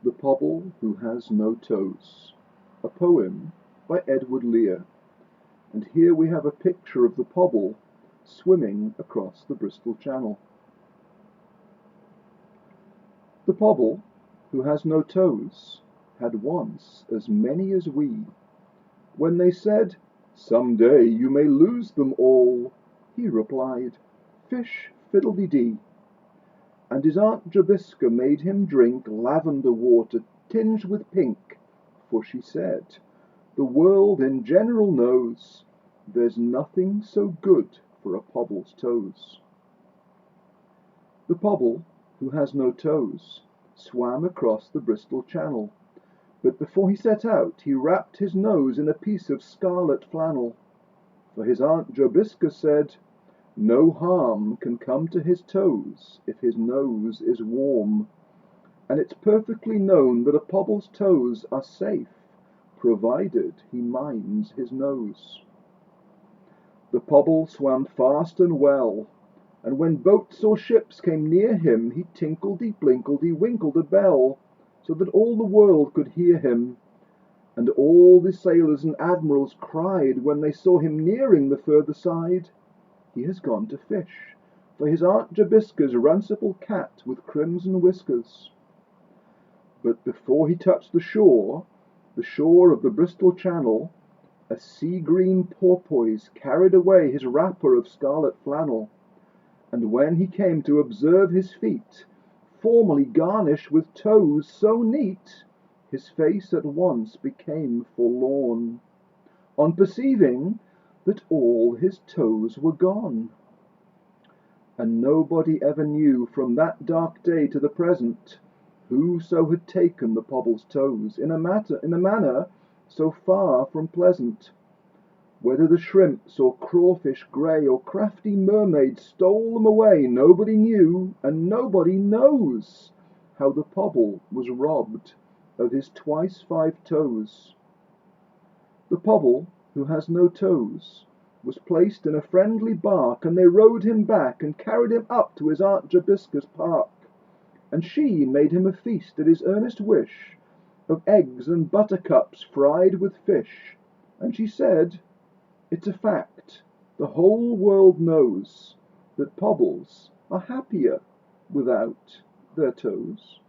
The Pobble Who Has No Toes, a poem by Edward Lear, and here we have a picture of the Pobble swimming across the Bristol Channel. The Pobble who has no toes had once as many as we. When they said, "Some day you may lose them all," he replied, "Fish fiddle-de-dee." And his Aunt Jobiska made him drink lavender water tinged with pink, for she said, "The world in general knows there's nothing so good for a Pobble's toes." The Pobble who has no toes swam across the Bristol Channel, but before he set out he wrapped his nose in a piece of scarlet flannel, for his Aunt Jobiska said, "No harm can come to his toes if his nose is warm," and it's perfectly known that a Pobble's toes are safe, provided he minds his nose. The Pobble swam fast and well, and when boats or ships came near him, he tinkledy-blinkledy-winkled a bell, so that all the world could hear him, and all the sailors and admirals cried when they saw him nearing the further side, "He has gone to fish for his Aunt Jobiska's runcible cat with crimson whiskers." But before he touched the shore of the Bristol Channel, a sea-green porpoise carried away his wrapper of scarlet flannel, and when he came to observe his feet, formerly garnished with toes so neat, his face at once became forlorn, on perceiving that all his toes were gone. And nobody ever knew from that dark day to the present whoso had taken the Pobble's toes in a manner so far from pleasant. Whether the shrimps or crawfish grey or crafty mermaids stole them away, nobody knew, and nobody knows how the Pobble was robbed of his twice 5 toes. The Pobble who has no toes was placed in a friendly bark, and they rowed him back and carried him up to his Aunt Jobiska's park, and she made him a feast at his earnest wish of eggs and buttercups fried with fish, and she said, "It's a fact, the whole world knows, that Pobbles are happier without their toes."